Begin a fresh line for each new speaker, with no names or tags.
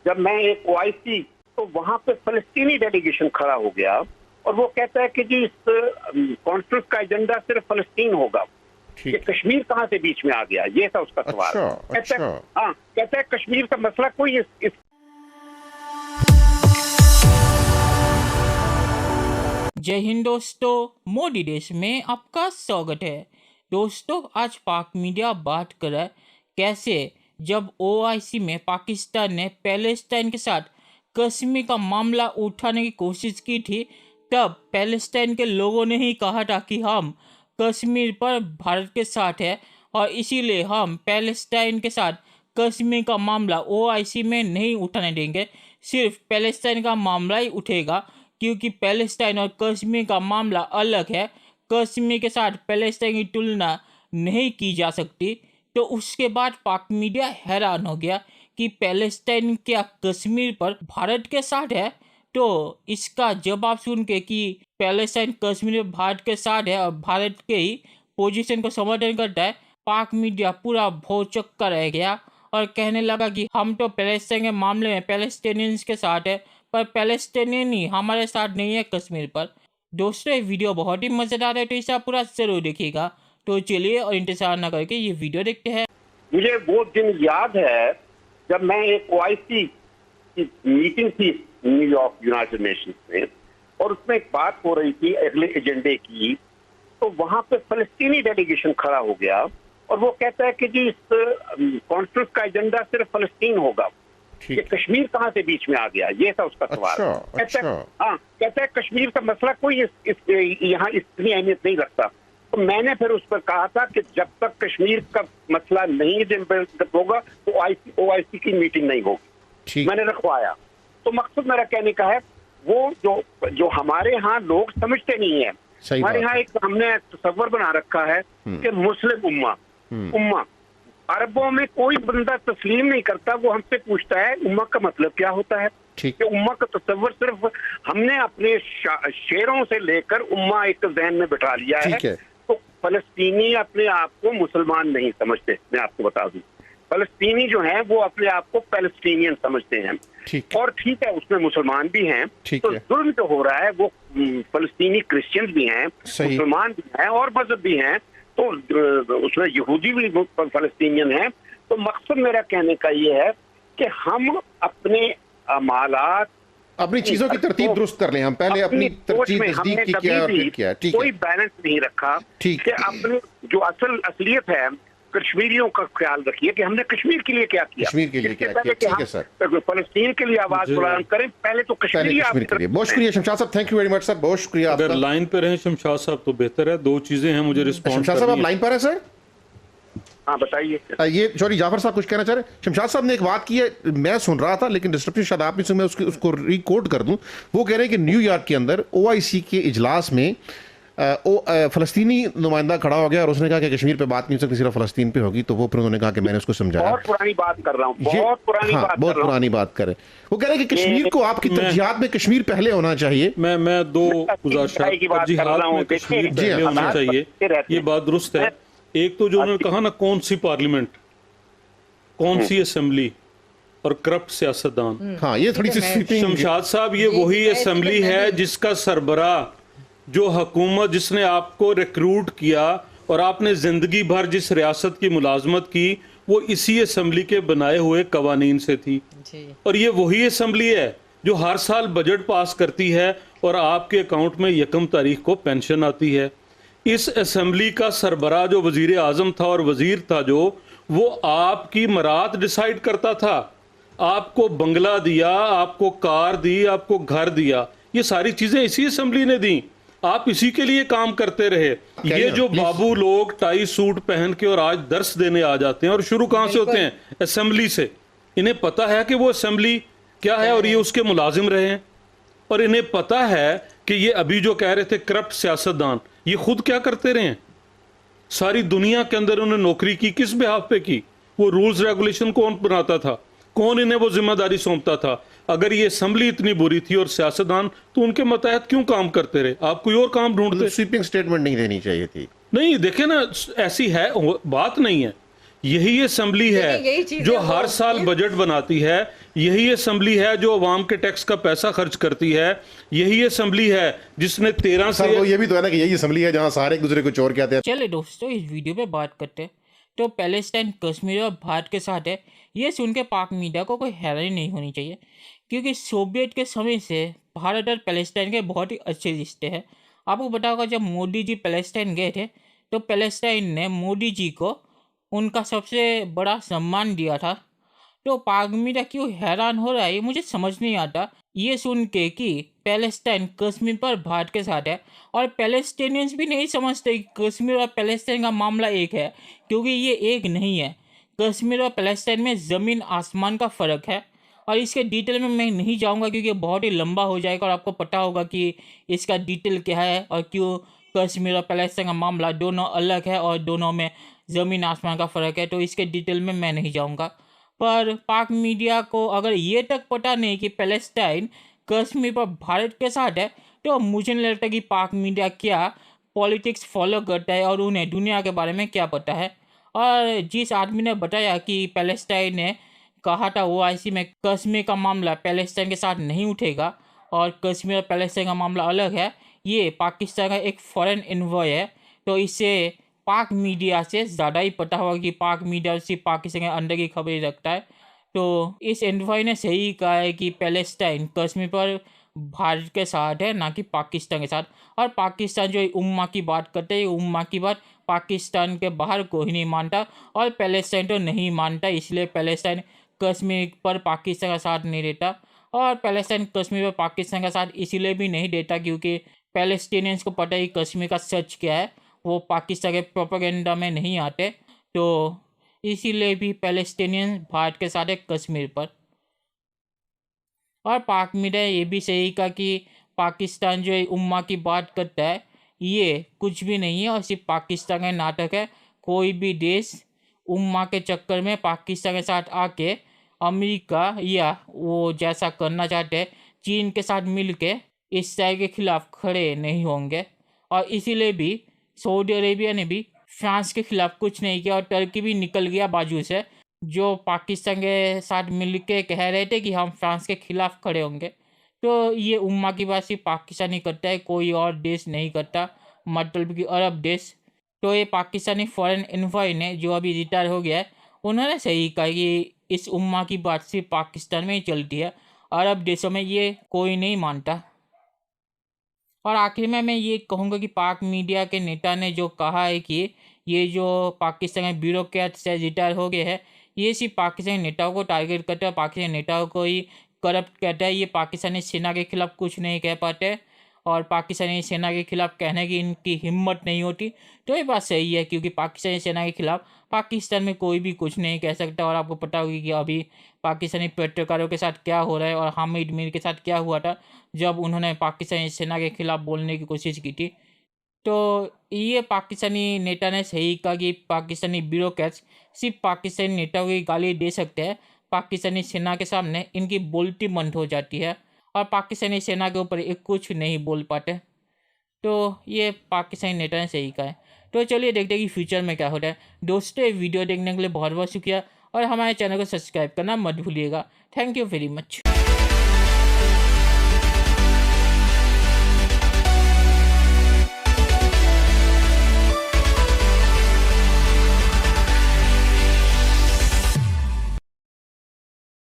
जब मैं एक ओआईसी, तो वहां पे फलस्तीनी डेलीगेशन खड़ा हो गया और वो कहता है कि जी इस कॉन्फ्रेंस का एजेंडा सिर्फ फलस्तीन होगा। ये कश्मीर कहाँ से बीच में आ गया, ये था उसका सवाल। कहता है कश्मीर का मसला कोई इस
जय हिंद दोस्तों, मोदी देश में आपका स्वागत है। दोस्तों, आज पाक मीडिया बात कर रहा है कैसे जब ओआईसी में पाकिस्तान ने पैलेस्टाइन के साथ कश्मीर का मामला उठाने की कोशिश की थी, तब पैलेस्टाइन के लोगों ने ही कहा था कि हम कश्मीर पर भारत के साथ है और इसीलिए हम पैलेस्टाइन के साथ कश्मीर का मामला ओआईसी में नहीं उठाने देंगे, सिर्फ पैलेस्टाइन का मामला ही उठेगा, क्योंकि पैलेस्टाइन और कश्मीर का मामला अलग है। कश्मीर के साथ पैलेस्टाइन की तुलना नहीं की जा सकती। तो उसके बाद पाक मीडिया हैरान हो गया कि पैलेस्टाइन क्या कश्मीर पर भारत के साथ है। तो इसका जवाब सुन के कि पैलेस्टाइन कश्मीर में भारत के साथ है और भारत के ही पोजीशन को समर्थन करता है, पाक मीडिया पूरा भौचक्का रह गया और कहने लगा कि हम तो पैलेस्टाइन के मामले में पैलेस्टाइनियंस के साथ है, पर पैलेस्टाइनियन ही हमारे साथ नहीं है कश्मीर पर। दोस्तों, ये वीडियो बहुत ही मजेदार है, तो इसे आप पूरा जरूर देखिएगा। तो चलिए और इंतजार न करके ये वीडियो देखते हैं।
मुझे वो दिन याद है जब मैं एक ओआईसी की मीटिंग थी न्यूयॉर्क यूनाइटेड नेशंस में, और उसमें एक बात हो रही थी अगले एजेंडे की। तो वहां पे फलस्तीनी डेलीगेशन खड़ा हो गया और वो कहता है कि जी इस कॉन्फ्रेंस का एजेंडा सिर्फ फलस्तीन होगा। ये कश्मीर कहाँ से बीच में आ गया, ये था उसका सवाल। कहता है कश्मीर का मसला कोई यहाँ इतनी अहमियत नहीं रखता। तो मैंने फिर उस पर कहा था कि जब तक कश्मीर का मसला नहीं होगा तो ओआईसी की मीटिंग नहीं होगी। मैंने रखवाया। तो मकसद मेरा कहने का है, वो जो हमारे यहाँ लोग समझते नहीं है। हमारे यहाँ एक हमने तस्वर बना रखा है कि मुस्लिम उम्मा अरबों में कोई बंदा तस्लीम नहीं करता। वो हमसे पूछता है उम्मा का मतलब क्या होता है। कि उम्मा का तस्वर सिर्फ हमने अपने शेरों से लेकर उम्मा एक जहन में बिठा लिया है। तो फलस्तीनी अपने आप को मुसलमान नहीं समझते। मैं आपको बता दूं, फलस्तीनी जो है वो अपने आप को पैलेस्टीनियन समझते हैं। और ठीक है, उसमें मुसलमान भी हैं। तो जुल्म जो हो रहा है वो फलस्तीनी क्रिश्चियंस भी हैं, मुसलमान भी हैं और मजहब भी हैं। तो उसमें यहूदी भी फलस्तीनियन हैं। तो मकसद मेरा कहने का ये है कि हम अपने मालात,
अपनी चीजों की तरतीब दुरुस्त कर लें। हम पहले अपनी तरतीब नजदीक की क्या और फिर क्या।
कोई बैलेंस नहीं रखा कि अपनी जो असलियत है कश्मीरियों का ख्याल रखिए कि हमने कश्मीर के लिए क्या किया,
कश्मीर के लिए क्या किया। ठीक है सर,
फलस्तीन के लिए आवाज बुलंद करें। पहले तो कश्मीर के लिए।
बहुत शुक्रिया शमशाद साहब, thank you very much sir, बहुत शुक्रिया।
अगर लाइन पे रहे शमशाद साहब तो बेहतर है। दो चीजें हैं मुझे रिस्पॉन्स।
शमशाद साहब आप लाइन पर है सर?
हाँ बताइए।
ये सॉरी जाफर साहब कुछ कहना चाह रहे हैं। शमशाद साहब ने एक बात की है, मैं सुन रहा था लेकिन डिस्ट्रप्शन शायद आप मैं उसको रिकॉर्ड कर दूं। वो कह रहे हैं कि न्यूयॉर्क के अंदर ओआईसी के इजलास में फलस्तीनी नुमाइंदा खड़ा हो गया और उसने कहा कि कश्मीर पे बात नहीं हो सकती, सिर्फ फलस्तीन पे होगी। तो वो फिर उन्होंने कहा कि मैंने उसको समझाया।
बहुत पुरानी बात कर रहा हूँ, बहुत पुरानी
बात कर रहे हैं। वो कह रहे हैं कि कश्मीर को आपकी तरजीहात में कश्मीर पहले होना चाहिए।
मैं दो तरजीहात में कश्मीर पहले होना चाहिए, ये बात दुरुस्त है। एक तो जो उन्होंने कहा ना, कौन सी पार्लियामेंट, कौन सी असेंबली और करप्ट सियासतदान।
हाँ, ये थोड़ी सी
शमशाद साहब, ये वही असेंबली है जिसका सरबरा, जो हुकूमत जिसने आपको रिक्रूट किया और आपने जिंदगी भर जिस रियासत की मुलाजमत की, वो इसी असेंबली के बनाए हुए कवानीन से थी। और ये वही असेंबली है जो हर साल बजट पास करती है और आपके अकाउंट में 1 तारीख को पेंशन आती है। इस असेंबली का सरबरा जो वजीर आजम था और वजीर था जो, वो आपकी मरात डिसाइड करता था। आपको बंगला दिया, आपको कार दी, आपको घर दिया, ये सारी चीजें इसी असेंबली ने दी। आप इसी के लिए काम करते रहे। ये जो बाबू लोग टाई सूट पहन के और आज दर्स देने आ जाते हैं, और शुरू कहां से होते हैं? असेंबली से। इन्हें पता है कि वो असेंबली क्या है और ये उसके मुलाजिम रहे हैं। और इन्हें पता है कि ये अभी जो कह रहे थे करप्ट सियासतदान, ये खुद क्या करते रहे हैं। सारी दुनिया के अंदर उन्होंने नौकरी की, किस बिहाफ पे की? वो रूल्स रेगुलेशन कौन बनाता था? कौन इन्हें वो जिम्मेदारी सौंपता था? अगर ये असेंबली इतनी बुरी थी और सियासतदान, तो उनके मतहत क्यों काम करते रहे? आप कोई और काम ढूंढते।
स्वीपिंग स्टेटमेंट नहीं देनी चाहिए थी।
नहीं, देखे ना, ऐसी है बात नहीं है। यही असेंबली
लेकिन यही
है
चीज़
जो
है,
हर
वो
साल बजट बनाती है, यही असेंबली है जो अवाम के टैक्स का पैसा खर्च करती है, यही असेंबली है जिसने 13
सर वो
से
ये भी तो है ना कि यही असेंबली है जहां सारे एक दूसरे को चोर के आते हैं।
चलिए दोस्तों, इस वीडियो पे बात करते हैं। तो पैलेस्टाइन कश्मीर और भारत के साथ है, ये सुन के पाक मीडिया को कोई हैरानी नहीं होनी चाहिए, क्योंकि सोवियत के समय से भारत और पैलेस्टाइन के बहुत ही अच्छे रिश्ते हैं। आपको पता होगा, जब मोदी जी पैलेस्टाइन गए थे तो पैलेस्टाइन ने मोदी जी को उनका सबसे बड़ा सम्मान दिया था। तो पाक मीडिया क्यों हैरान हो रहा है, ये मुझे समझ नहीं आता ये सुन के कि पैलेस्टाइन कश्मीर पर भारत के साथ है, और पैलेस्टीनियंस भी नहीं समझते कि कश्मीर और पैलेस्टाइन का मामला एक है, क्योंकि ये एक नहीं है। कश्मीर और पैलेस्टाइन में ज़मीन आसमान का फ़र्क है, और इसके डिटेल में मैं नहीं जाऊंगा क्योंकि बहुत ही लंबा हो जाएगा, और आपको पता होगा कि इसका डिटेल क्या है और क्यों कश्मीर और पैलेस्टाइन का मामला दोनों अलग है और दोनों में ज़मीन आसमान का फ़र्क है। तो इसके डिटेल में मैं नहीं जाऊंगा। पर पाक मीडिया को अगर ये तक पता नहीं कि पैलेस्टाइन कश्मीर पर भारत के साथ है, तो मुझे नहीं लगता कि पाक मीडिया क्या पॉलिटिक्स फॉलो करता है और उन्हें दुनिया के बारे में क्या पता है। और जिस आदमी ने बताया कि पैलेस्टाइन ने कहा था ओआईसी में कश्मीर का मामला पैलेस्टाइन के साथ नहीं उठेगा और कश्मीर और पैलेस्टाइन का मामला अलग है, ये पाकिस्तान का एक फॉरेन एनवॉय है। तो इससे पाक मीडिया से ज़्यादा ही पता होगा कि पाक मीडिया सिर्फ पाकिस्तान के अंदर की खबरें रखता है। तो इस एनवॉय ने सही कहा है कि पैलेस्टाइन कश्मीर पर भारत के साथ है, ना कि पाकिस्तान के साथ। और पाकिस्तान जो उम्मा की बात करते हैं, उम्मा की बात पाकिस्तान के बाहर कोई नहीं मानता, और पैलेस्टाइन तो नहीं मानता, इसलिए पैलेस्टाइन कश्मीर पर पाकिस्तान का साथ नहीं देता। और पैलेस्टाइन कश्मीर पर पाकिस्तान का साथ इसीलिए भी नहीं देता क्योंकि पैलेस्टीनियंस को पता है कि कश्मीर का सच क्या है, वो पाकिस्तान के प्रोपेगेंडा में नहीं आते। तो इसीलिए भी पैलेस्टीनियन भारत के साथ है कश्मीर पर। और पाक मीडिया ये भी सही कहा कि पाकिस्तान जो उम्मा की बात करता है, ये कुछ भी नहीं है और सिर्फ पाकिस्तान का नाटक है। कोई भी देश उम्मा के चक्कर में पाकिस्तान के साथ आके अमेरिका या वो जैसा करना चाहते हैं चीन के साथ मिलके इसराइल के खिलाफ खड़े नहीं होंगे। और इसीलिए भी सऊदी अरेबिया ने भी फ्रांस के खिलाफ कुछ नहीं किया, और टर्की भी निकल गया बाजू से, जो पाकिस्तान के साथ मिलके कह रहे थे कि हम फ्रांस के खिलाफ खड़े होंगे। तो ये उम्मा की बात सिर्फ पाकिस्तान ही करता है, कोई और देश नहीं करता, मतलब कि अरब देश। तो ये पाकिस्तानी फॉरेन एनवॉय ने जो अभी रिटायर हो गया है, उन्होंने सही कहा कि इस उम्मा की बात सिर्फ पाकिस्तान में ही चलती है, अरब देशों में ये कोई नहीं मानता। और आखिर में मैं ये कहूँगा कि पाक मीडिया के नेता ने जो कहा है कि ये जो पाकिस्तान के ब्यूरोक्रेट से रिटायर हो गए हैं, ये सिर्फ पाकिस्तानी नेताओं को टारगेट करता है, पाकिस्तानी नेताओं को ही करप्ट कहता है। ये पाकिस्तानी सेना के खिलाफ कुछ नहीं कह पाते, और पाकिस्तानी सेना के खिलाफ कहने की इनकी हिम्मत नहीं होती। तो ये बात सही है, क्योंकि पाकिस्तानी सेना के खिलाफ पाकिस्तान में कोई भी कुछ नहीं कह सकता। और आपको पता होगी कि अभी पाकिस्तानी पत्रकारों के साथ क्या हो रहा है, और हामिद मीर के साथ क्या हुआ था जब उन्होंने पाकिस्तानी सेना के खिलाफ बोलने की कोशिश की थी। तो ये पाकिस्तानी नेता ने सही कहा कि पाकिस्तानी ब्यूरोक्रेट्स सिर्फ पाकिस्तानी नेताओं की गाली दे सकते हैं, पाकिस्तानी सेना के सामने इनकी बोलती बंद हो जाती है, और पाकिस्तानी सेना के ऊपर एक कुछ नहीं बोल पाते। तो ये पाकिस्तानी नेता ने सही कहा है। तो चलिए देखते हैं कि फ्यूचर में क्या होता है। दोस्तों, वीडियो देखने के लिए बहुत बहुत शुक्रिया, और हमारे चैनल को सब्सक्राइब करना मत भूलिएगा। Thank you very much.